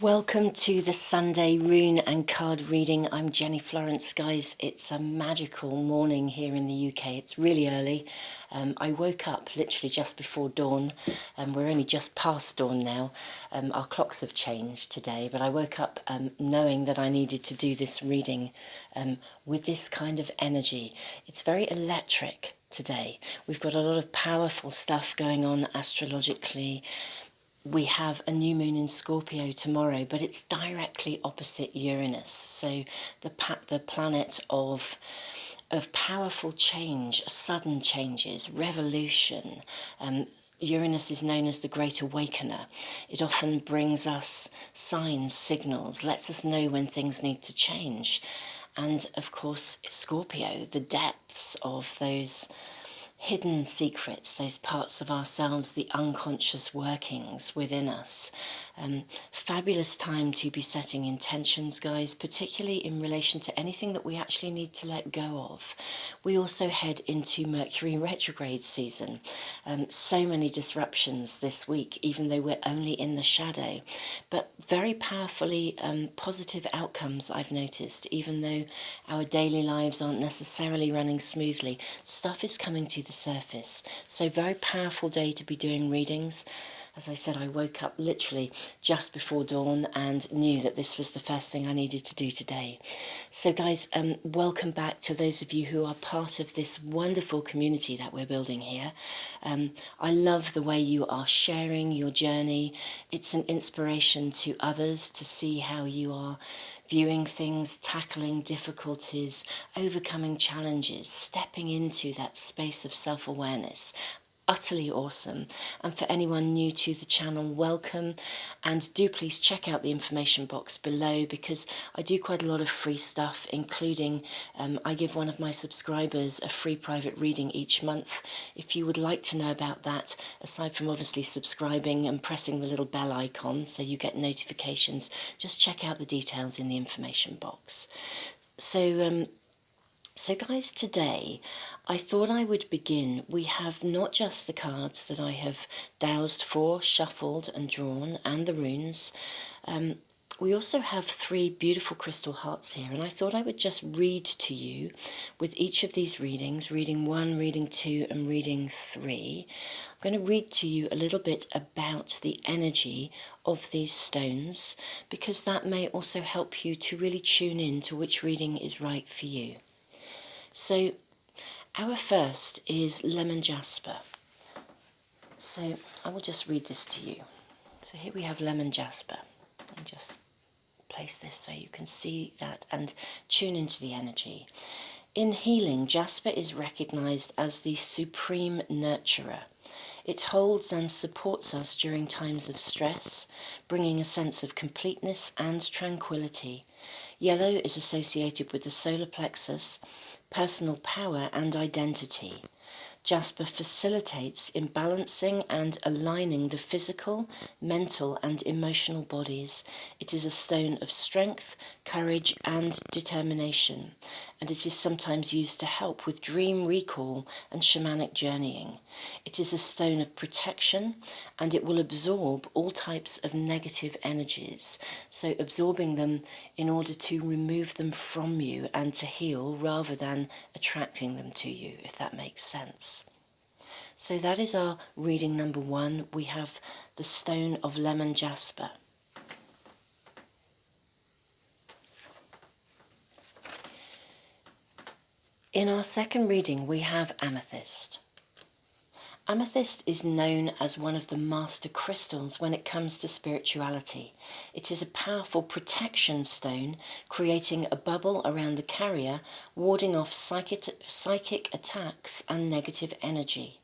Welcome to the Sunday rune and card reading. I'm Jenny Florence, guys. It's a magical morning here in the UK. It's really early. I woke up literally just before dawn. We're only just past dawn now. Our clocks have changed today, but I woke up knowing that I needed to do this reading with this kind of energy. It's very electric today. We've got a lot of powerful stuff going on astrologically. We have a new moon in Scorpio tomorrow, but it's directly opposite Uranus. So the planet of powerful change, sudden changes, revolution. Uranus is known as the Great Awakener. It often brings us signs, signals, lets us know when things need to change. And of course, Scorpio, the depths of those hidden secrets, those parts of ourselves, the unconscious workings within us. Fabulous time to be setting intentions, guys, particularly in relation to anything that we actually need to let go of. We also head into Mercury retrograde season. So many disruptions this week, even though we're only in the shadow, but very powerfully positive outcomes I've noticed. Even though our daily lives aren't necessarily running smoothly, stuff is coming to the surface. So very powerful day to be doing readings. As I said, I woke up literally just before dawn and knew that this was the first thing I needed to do today. So guys, welcome back to those of you who are part of this wonderful community that we're building here. I love the way you are sharing your journey. It's an inspiration to others to see how you are viewing things, tackling difficulties, overcoming challenges, stepping into that space of self-awareness. Utterly awesome. And for anyone new to the channel, welcome, and do please check out the information box below, because I do quite a lot of free stuff, including I give one of my subscribers a free private reading each month. If you would like to know about that, aside from obviously subscribing and pressing the little bell icon so you get notifications, just check out the details in the information box. So guys, today I thought I would begin. We have not just the cards that I have dowsed for, shuffled and drawn, and the runes. We also have 3 beautiful crystal hearts here, and I thought I would just read to you with each of these readings, reading 1, reading 2 and reading 3. I'm going to read to you a little bit about the energy of these stones, because that may also help you to really tune in to which reading is right for you. So our first is lemon jasper. So I will just read this to you. So here we have lemon jasper. I'll just place this so you can see that and tune into the energy. In healing, jasper is recognized as the supreme nurturer. It holds and supports us during times of stress, bringing a sense of completeness and tranquility. Yellow is associated with the solar plexus, personal power and identity. Jasper facilitates in balancing and aligning the physical, mental and emotional bodies. It is a stone of strength, courage and determination, and it is sometimes used to help with dream recall and shamanic journeying. It is a stone of protection, and it will absorb all types of negative energies, so absorbing them in order to remove them from you and to heal, rather than attracting them to you, if that makes sense. So that is our reading number 1. We have the stone of lemon jasper. In our second reading, we have amethyst. Amethyst is known as one of the master crystals when it comes to spirituality. It is a powerful protection stone, creating a bubble around the carrier, warding off psychic attacks and negative energy.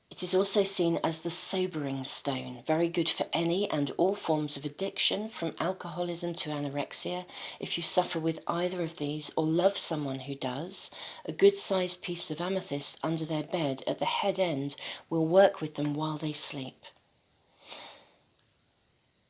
It is also seen as the sobering stone, very good for any and all forms of addiction, from alcoholism to anorexia. If you suffer with either of these or love someone who does, a good-sized piece of amethyst under their bed at the head end will work with them while they sleep.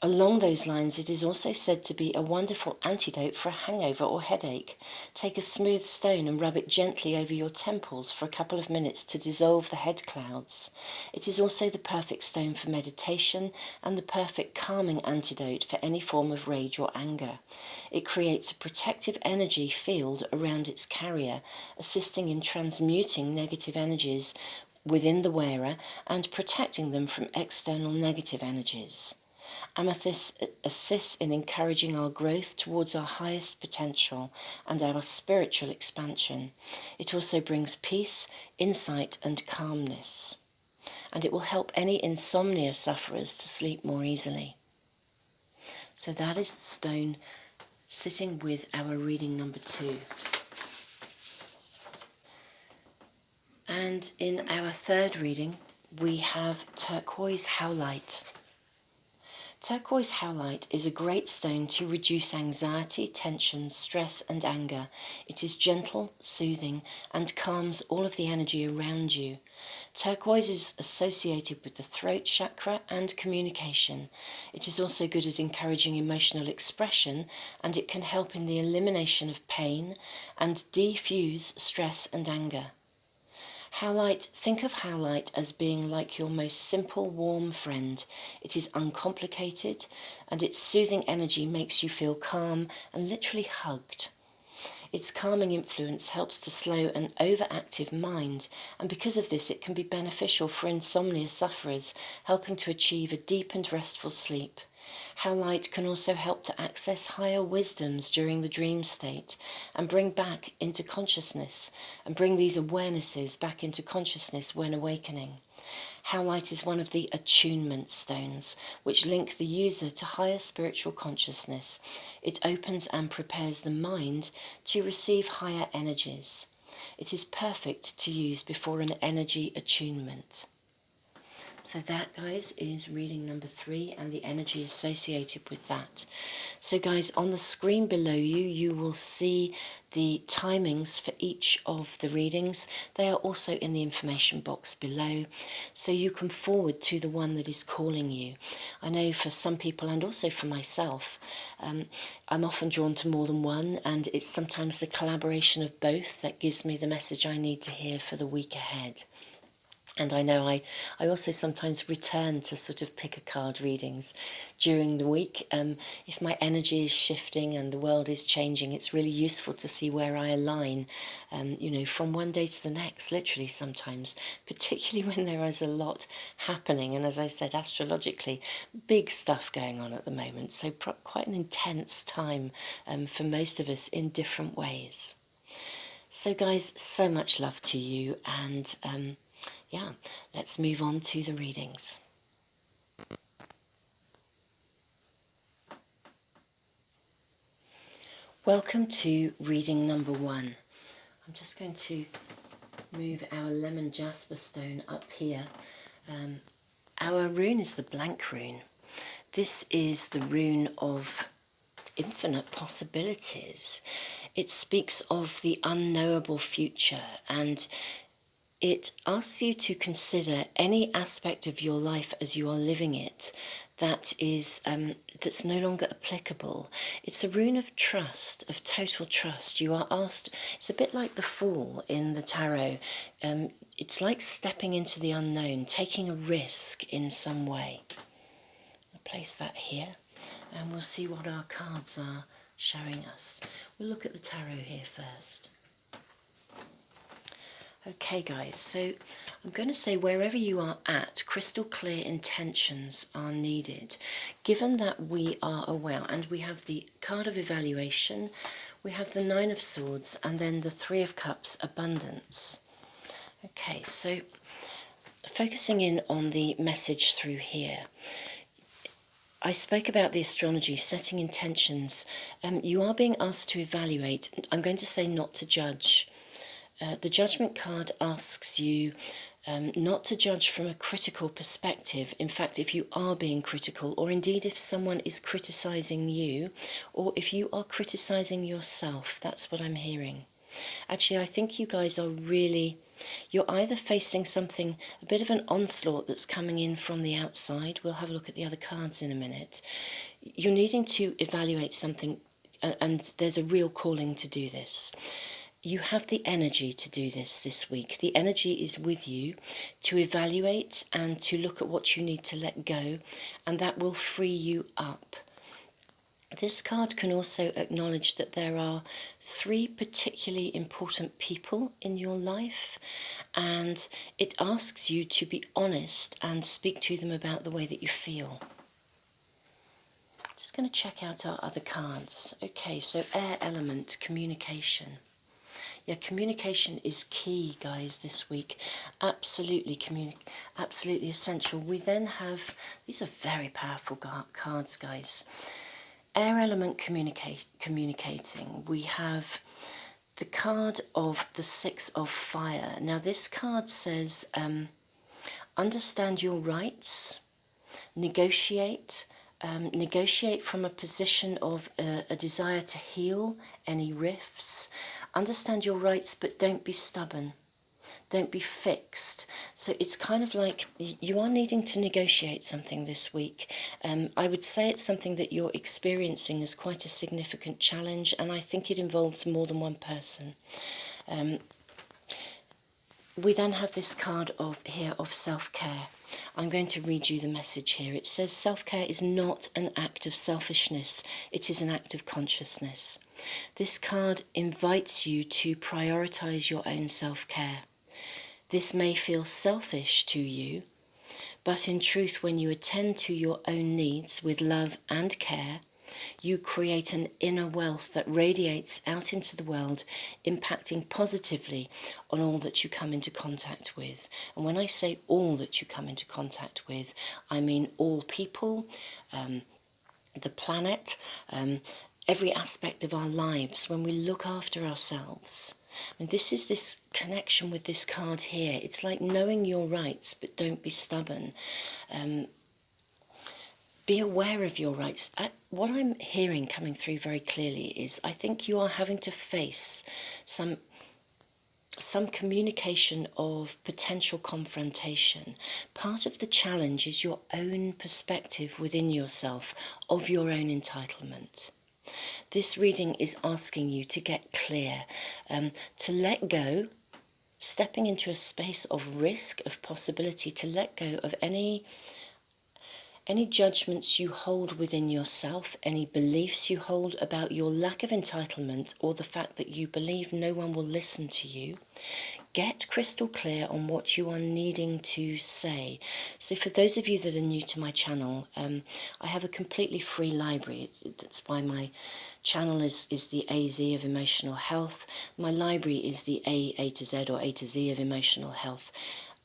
Along those lines, it is also said to be a wonderful antidote for a hangover or headache. Take a smooth stone and rub it gently over your temples for a couple of minutes to dissolve the head clouds. It is also the perfect stone for meditation and the perfect calming antidote for any form of rage or anger. It creates a protective energy field around its carrier, assisting in transmuting negative energies within the wearer and protecting them from external negative energies. Amethyst assists in encouraging our growth towards our highest potential and our spiritual expansion. It also brings peace, insight, and calmness. And it will help any insomnia sufferers to sleep more easily. So that is the stone sitting with our reading number 2. And in our third reading, we have turquoise howlite. Turquoise howlite is a great stone to reduce anxiety, tension, stress and anger. It is gentle, soothing and calms all of the energy around you. Turquoise is associated with the throat chakra and communication. It is also good at encouraging emotional expression, and it can help in the elimination of pain and defuse stress and anger. Howlite, think of howlite as being like your most simple, warm friend. It is uncomplicated, and its soothing energy makes you feel calm and literally hugged. Its calming influence helps to slow an overactive mind, and because of this it can be beneficial for insomnia sufferers, helping to achieve a deep and restful sleep. Howlite can also help to access higher wisdoms during the dream state and bring back into consciousness and bring these awarenesses back into consciousness when awakening. Howlite is one of the attunement stones which link the user to higher spiritual consciousness. It opens and prepares the mind to receive higher energies. It is perfect to use before an energy attunement. So that, guys, is reading number 3 and the energy associated with that. So, guys, on the screen below you, you will see the timings for each of the readings. They are also in the information box below, so you can forward to the one that is calling you. I know for some people, and also for myself, I'm often drawn to more than one, and it's sometimes the collaboration of both that gives me the message I need to hear for the week ahead. And I know I also sometimes return to sort of pick a card readings during the week. If my energy is shifting and the world is changing, it's really useful to see where I align, from one day to the next, literally sometimes, particularly when there is a lot happening. And as I said, astrologically, big stuff going on at the moment. So quite an intense time for most of us in different ways. So guys, so much love to you, and let's move on to the readings. Welcome to reading number 1. I'm just going to move our lemon jasper stone up here. Our rune is the blank rune. This is the rune of infinite possibilities. It speaks of the unknowable future, and it asks you to consider any aspect of your life as you are living it that is that's no longer applicable. It's a rune of trust, of total trust. You are asked, it's a bit like the Fool in the tarot. It's like stepping into the unknown, taking a risk in some way. I'll place that here, and we'll see what our cards are showing us. We'll look at the tarot here first. Okay guys, so I'm going to say wherever you are at, crystal clear intentions are needed. Given that we are aware, and we have the card of evaluation, we have the 9 of Swords, and then the 3 of Cups, abundance. Okay, so focusing in on the message through here. I spoke about the astrology, setting intentions. You are being asked to evaluate. I'm going to say not to judge. The judgment card asks you not to judge from a critical perspective. In fact, if you are being critical, or indeed if someone is criticising you, or if you are criticising yourself, that's what I'm hearing. Actually, I think you guys are really You're either facing something, a bit of an onslaught that's coming in from the outside. We'll have a look at the other cards in a minute. You're needing to evaluate something, and there's a real calling to do this. You have the energy to do this week. The energy is with you to evaluate and to look at what you need to let go, and that will free you up. This card can also acknowledge that there are 3 particularly important people in your life, and it asks you to be honest and speak to them about the way that you feel. Just going to check out our other cards. Okay, so air element, communication. Yeah, communication is key, guys, this week. Absolutely essential. We then have, these are very powerful cards, guys. Air element communicating. We have the card of the 6 of fire. Now this card says, understand your rights, negotiate from a position of a desire to heal any rifts. Understand your rights, but don't be stubborn. Don't be fixed. So it's kind of like you are needing to negotiate something this week. I would say it's something that you're experiencing as quite a significant challenge, and I think it involves more than one person. We then have this card of self-care. I'm going to read you the message here. It says, self-care is not an act of selfishness, it is an act of consciousness. This card invites you to prioritise your own self-care. This may feel selfish to you, but in truth, when you attend to your own needs with love and care, you create an inner wealth that radiates out into the world, impacting positively on all that you come into contact with. And when I say all that you come into contact with, I mean all people, the planet, every aspect of our lives. When we look after ourselves, and this is this connection with this card here. It's like knowing your rights, but don't be stubborn. Be aware of your rights. What I'm hearing coming through very clearly is I think you are having to face some communication of potential confrontation. Part of the challenge is your own perspective within yourself of your own entitlement. This reading is asking you to get clear, to let go, stepping into a space of risk, of possibility, to let go of any judgments you hold within yourself, any beliefs you hold about your lack of entitlement or the fact that you believe no one will listen to you. Get crystal clear on what you are needing to say. So for those of you that are new to my channel, I have a completely free library. That's why my channel is the AZ of emotional health. My library is the A to Z or A to Z of emotional health.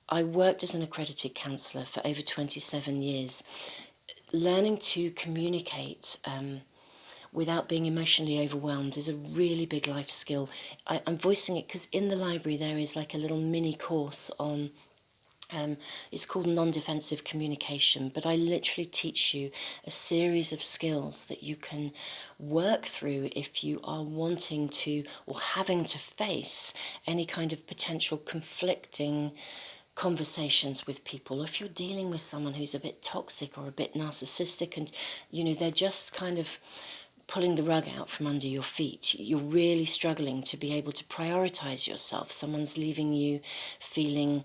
I worked as an accredited counsellor for over 27 years. Learning to communicate without being emotionally overwhelmed is a really big life skill. I'm voicing it because in the library there is like a little mini course on, it's called non-defensive communication, but I literally teach you a series of skills that you can work through if you are wanting to or having to face any kind of potential conflicting conversations with people, or if you're dealing with someone who's a bit toxic or a bit narcissistic and, you know, they're just kind of pulling the rug out from under your feet. You're really struggling to be able to prioritise yourself. Someone's leaving you feeling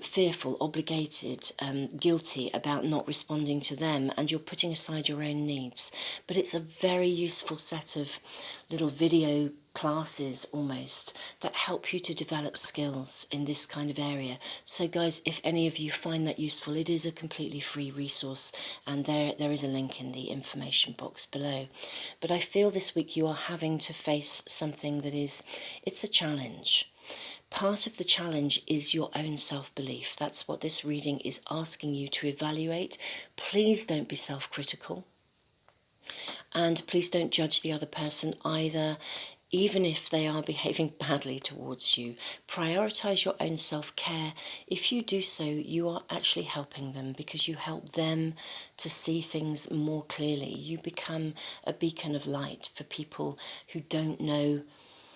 fearful, obligated, guilty about not responding to them, and you're putting aside your own needs. But it's a very useful set of little video classes almost that help you to develop skills in this kind of area. So guys, if any of you find that useful, it is a completely free resource, and there is a link in the information box below. But I feel this week you are having to face something that it's a challenge. Part of the challenge is your own self-belief. That's what this reading is asking you to evaluate. Please don't be self-critical. And please don't judge the other person either, even if they are behaving badly towards you. Prioritise your own self-care. If you do so, you are actually helping them, because you help them to see things more clearly. You become a beacon of light for people who don't know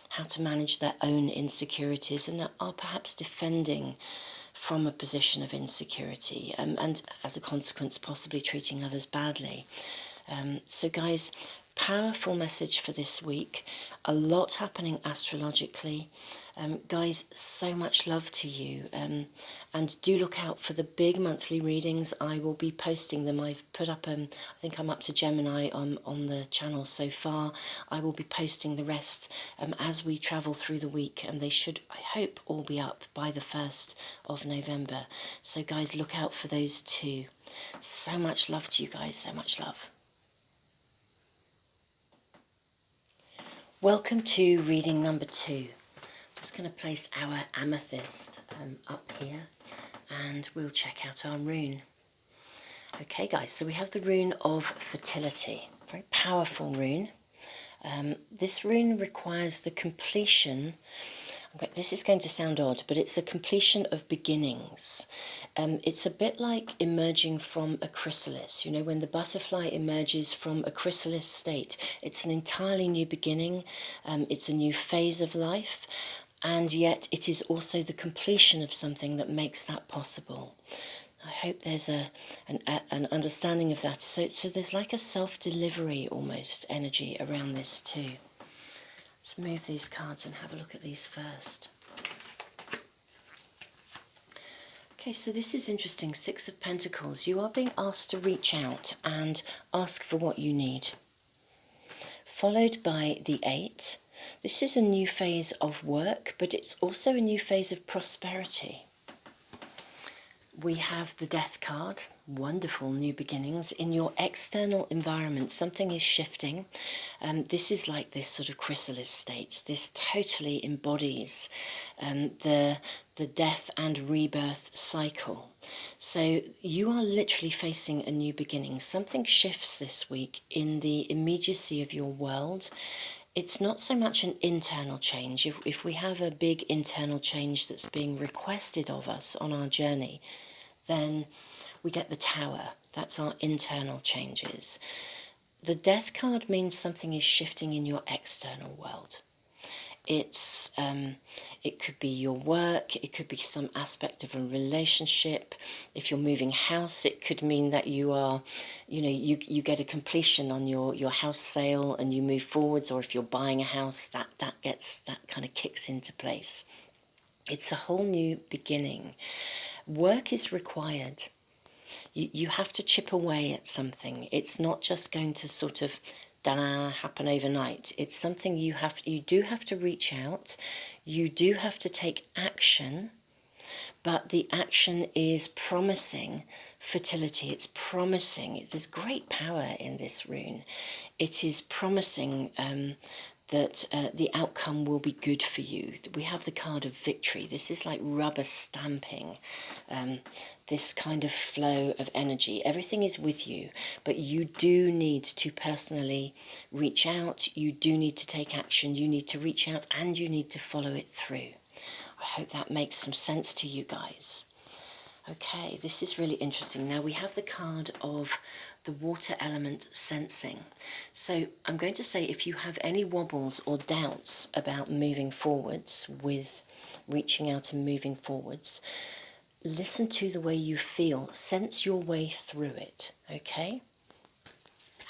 how to manage their own insecurities, and are perhaps defending from a position of insecurity, and as a consequence possibly treating others badly. So guys, powerful message for this week, a lot happening astrologically. Guys, so much love to you, and do look out for the big monthly readings. I will be posting them. I've put up, I think I'm up to Gemini on the channel so far. I will be posting the rest as we travel through the week, and they should, I hope, all be up by the 1st of November. So guys, look out for those too. So much love to you guys, so much love. Welcome to reading number 2. Just going to place our amethyst up here, and we'll check out our rune. Okay guys, so we have the rune of fertility, very powerful rune. This rune requires the completion, this is going to sound odd, but it's a completion of beginnings. It's a bit like emerging from a chrysalis. You know, when the butterfly emerges from a chrysalis state, it's an entirely new beginning, it's a new phase of life, and yet it is also the completion of something that makes that possible. I hope there's an understanding of that. So there's like a self-delivery almost energy around this too. Let's move these cards and have a look at these first. Okay, so this is interesting. 6 of Pentacles. You are being asked to reach out and ask for what you need. Followed by the 8. This is a new phase of work, but it's also a new phase of prosperity. We have the Death card, wonderful new beginnings. In your external environment, something is shifting. This is like this sort of chrysalis state. This totally embodies the death and rebirth cycle. So you are literally facing a new beginning. Something shifts this week in the immediacy of your world. It's not so much an internal change. If we have a big internal change that's being requested of us on our journey, then we get the Tower. That's our internal changes. The Death card means something is shifting in your external world. It could be your work, it could be some aspect of a relationship. If you're moving house, it could mean that you are, you get a completion on your house sale and you move forwards, or if you're buying a house, that kind of kicks into place. It's a whole new beginning. Work is required. You have to chip away at something. It's not just going to sort of happen overnight. It's something you do have to reach out. You do have to take action, but the action is promising fertility. It's promising. There's great power in this rune. It is promising that the outcome will be good for you. We have the card of victory. This is like rubber stamping, this kind of flow of energy. Everything is with you, but you do need to personally reach out. You do need to take action. You need to reach out and you need to follow it through. I hope that makes some sense to you guys. Okay, this is really interesting. Now we have the card of the water element sensing. So I'm going to say, if you have any wobbles or doubts about moving forwards with reaching out and moving forwards, listen to the way you feel, sense your way through it, okay?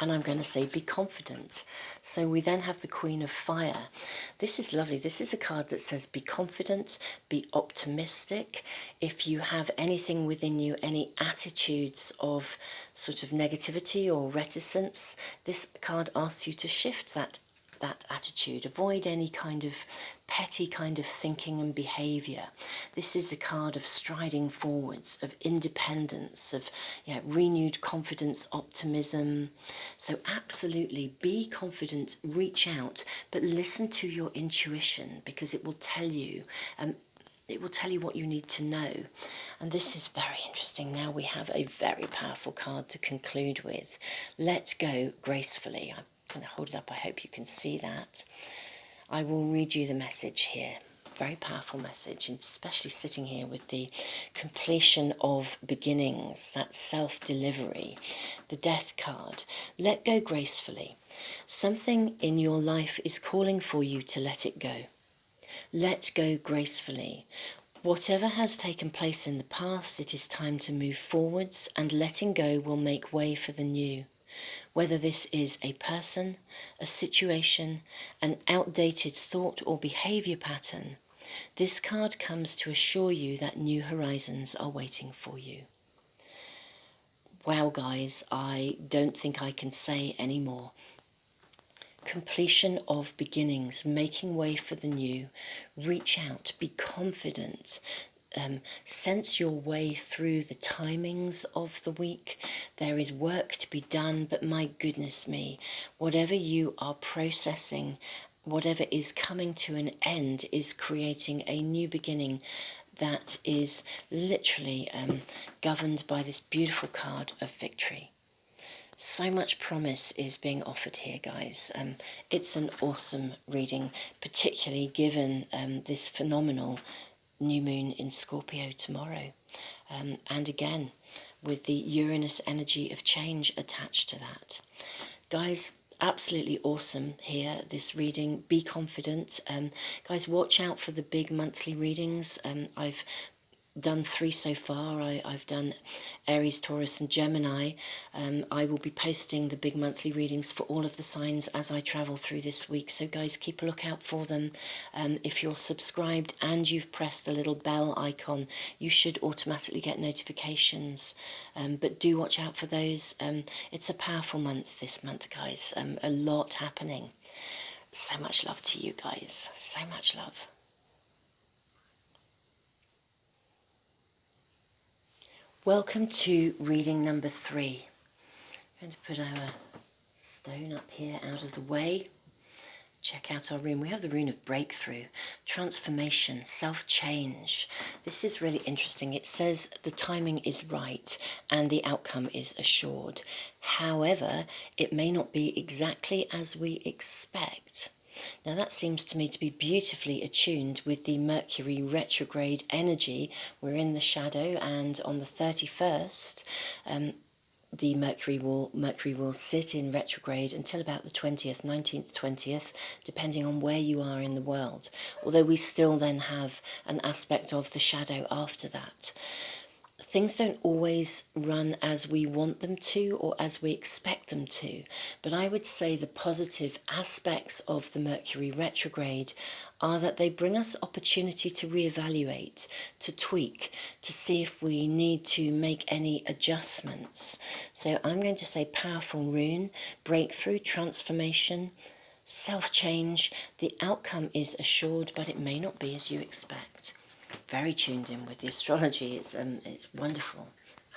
And I'm going to say, be confident. So we then have the Queen of Fire. This is lovely. This is a card that says, be confident, be optimistic. If you have anything within you, any attitudes of sort of negativity or reticence, this card asks you to shift that attitude. Avoid any kind of petty kind of thinking and behaviour. This is a card of striding forwards, of independence, of renewed confidence, optimism. So absolutely be confident, reach out, but listen to your intuition, because it will tell you what you need to know. And this is very interesting. Now we have a very powerful card to conclude with. Let go gracefully. I'm going to hold it up. I hope you can see that. I will read you the message here. very powerful message, and especially sitting here with the completion of beginnings, that self-delivery, the death card. Let go gracefully. Something in your life is calling for you to let it go. Let go gracefully. Whatever has taken place in the past, it is time to move forwards, and letting go will make way for the new. Whether this is a person, a situation, an outdated thought or behaviour pattern, this card comes to assure you that new horizons are waiting for you. Wow, guys, I don't think I can say any more. Completion of beginnings, making way for the new. Reach out, be confident. Sense your way through the timings of the week. There is work to be done, but my goodness me, whatever you are processing, whatever is coming to an end is creating a new beginning that is literally governed by this beautiful card of victory. So much promise is being offered here, guys. It's an awesome reading, particularly given this phenomenal new moon in Scorpio tomorrow. And again, with the Uranus energy of change attached to that. Guys, absolutely awesome here, this reading. Be confident. Guys, watch out for the big monthly readings. I've done 3 so far. I've done Aries, Taurus and Gemini. I will be posting the big monthly readings for all of the signs as I travel through this week, so guys, keep a lookout for them. If you're subscribed and you've pressed the little bell icon, you should automatically get notifications, but do watch out for those. It's a powerful month this month, guys. A lot happening. So much love to you guys, so much love. Welcome to reading number 3. I'm going to put our stone up here out of the way. Check out our rune. We have the rune of breakthrough, transformation, self-change. This is really interesting. It says the timing is right and the outcome is assured. However, it may not be exactly as we expect. Now that seems to me to be beautifully attuned with the Mercury retrograde energy. We're in the shadow, and on the 31st, the Mercury will sit in retrograde until about the 20th, 19th, 20th, depending on where you are in the world. Although we still then have an aspect of the shadow after that. Things don't always run as we want them to or as we expect them to, but I would say the positive aspects of the Mercury retrograde are that they bring us opportunity to reevaluate, to tweak, to see if we need to make any adjustments. So I'm going to say powerful rune, breakthrough, transformation, self-change. The outcome is assured, but it may not be as you expect. Very tuned in with the astrology. It's wonderful,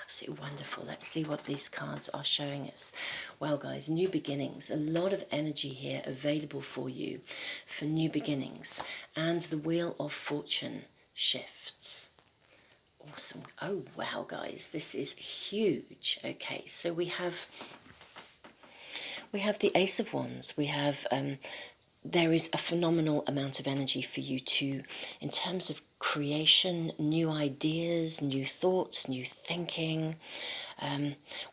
absolutely wonderful. Let's see what these cards are showing us. Well, guys, new beginnings. A lot of energy here available for you for new beginnings, and the wheel of fortune shifts. Awesome. Oh wow, guys, this is huge. Okay, so we have the Ace of Wands. We have there is a phenomenal amount of energy for you to, in terms of creation, new ideas, new thoughts, new thinking.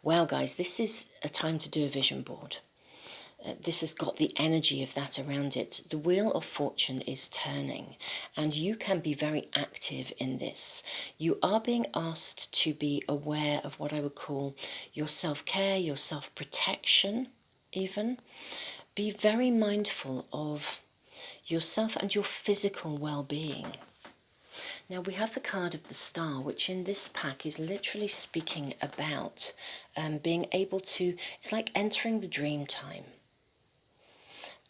Wow, guys, this is a time to do a vision board. This has got the energy of that around it. The wheel of fortune is turning, and you can be very active in this. You are being asked to be aware of what I would call your self-care, your self-protection even. Be very mindful of yourself and your physical well-being. Now we have the card of the Star, which in this pack is literally speaking about being able to, it's like entering the dream time.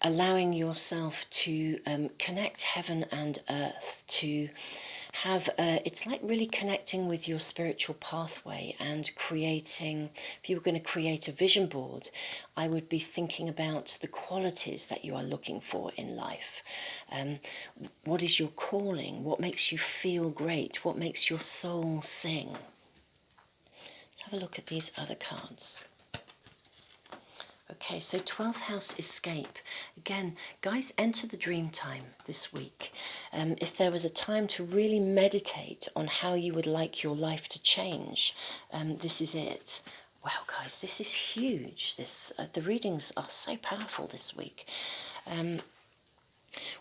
Allowing yourself to connect heaven and earth, to have, it's like really connecting with your spiritual pathway and creating, if you were going to create a vision board, I would be thinking about the qualities that you are looking for in life. What is your calling? What makes you feel great? What makes your soul sing? Let's have a look at these other cards. Okay, so 12th house escape. Again, guys, enter the dream time this week. If there was a time to really meditate on how you would like your life to change, this is it. Wow, guys, this is huge. The readings are so powerful this week.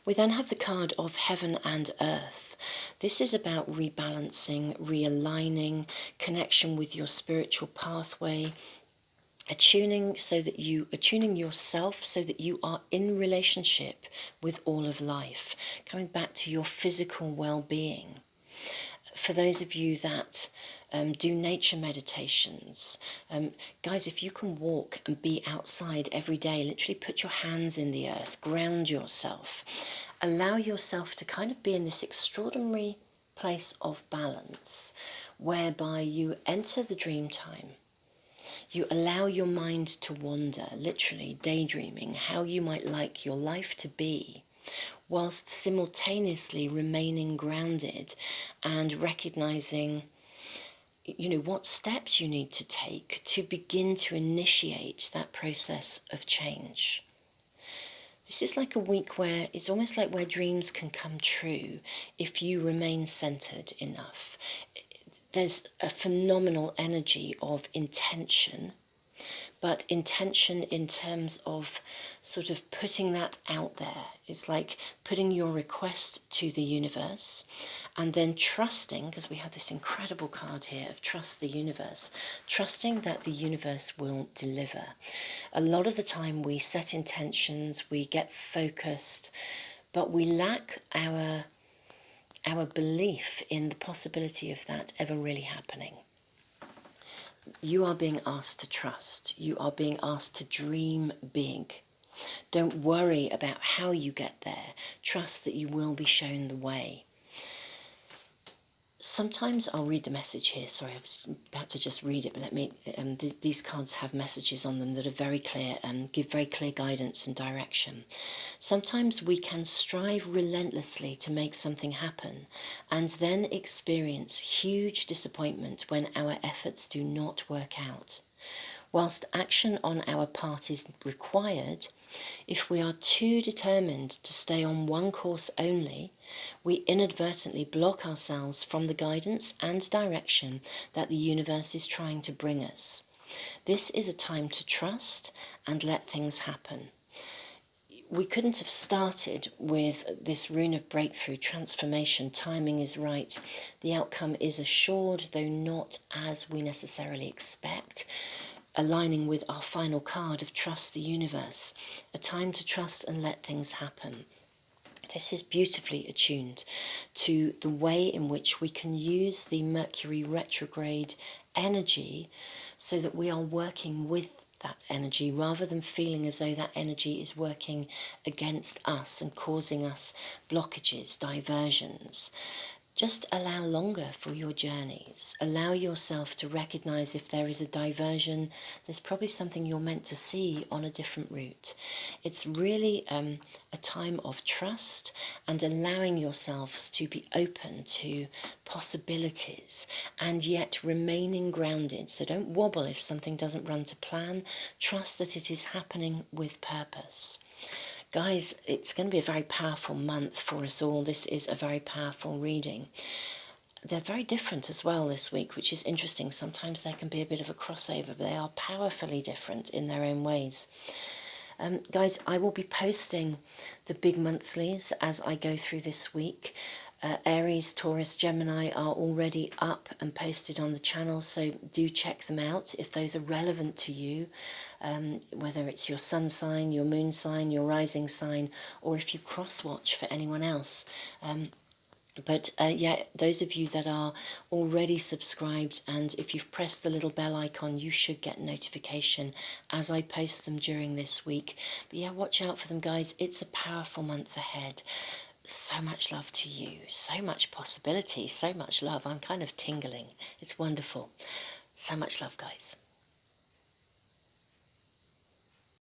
We then have the card of Heaven and Earth. This is about rebalancing, realigning, connection with your spiritual pathway, attuning yourself so that you are in relationship with all of life, coming back to your physical well-being. For those of you that do nature meditations, guys, if you can walk and be outside every day, literally put your hands in the earth, ground yourself, allow yourself to kind of be in this extraordinary place of balance whereby you enter the dream time. You allow your mind to wander, literally daydreaming how you might like your life to be, whilst simultaneously remaining grounded and recognizing, what steps you need to take to begin to initiate that process of change. This is like a week where it's almost like where dreams can come true if you remain centered enough. There's a phenomenal energy of intention, but intention in terms of sort of putting that out there. It's like putting your request to the universe and then trusting, because we have this incredible card here of trust the universe, trusting that the universe will deliver. A lot of the time we set intentions, we get focused, but we lack our belief in the possibility of that ever really happening. You are being asked to trust. You are being asked to dream big. Don't worry about how you get there. Trust that you will be shown the way. Sometimes I'll read the message here. Sorry, I was about to just read it, but let me. These cards have messages on them that are very clear and give very clear guidance and direction. Sometimes we can strive relentlessly to make something happen and then experience huge disappointment when our efforts do not work out. Whilst action on our part is required, if we are too determined to stay on one course only, we inadvertently block ourselves from the guidance and direction that the universe is trying to bring us. This is a time to trust and let things happen. We couldn't have started with this rune of breakthrough, transformation. Timing is right. The outcome is assured, though not as we necessarily expect. Aligning with our final card of trust the universe, a time to trust and let things happen. This is beautifully attuned to the way in which we can use the Mercury retrograde energy so that we are working with that energy rather than feeling as though that energy is working against us and causing us blockages, diversions. Just allow longer for your journeys. Allow yourself to recognize if there is a diversion, there's probably something you're meant to see on a different route. It's really a time of trust and allowing yourselves to be open to possibilities and yet remaining grounded. So don't wobble if something doesn't run to plan. Trust that it is happening with purpose. Guys, it's going to be a very powerful month for us all. This is a very powerful reading. They're very different as well this week, which is interesting. Sometimes there can be a bit of a crossover, but they are powerfully different in their own ways. Guys, I will be posting the big monthlies as I go through this week. Aries, Taurus, Gemini are already up and posted on the channel, so do check them out if those are relevant to you, whether it's your sun sign, your moon sign, your rising sign, or if you cross-watch for anyone else. But those of you that are already subscribed, and if you've pressed the little bell icon, you should get notification as I post them during this week. But yeah, watch out for them, guys. It's a powerful month ahead. So much love to you, so much possibility, so much love. I'm kind of tingling. It's wonderful. So much love, guys.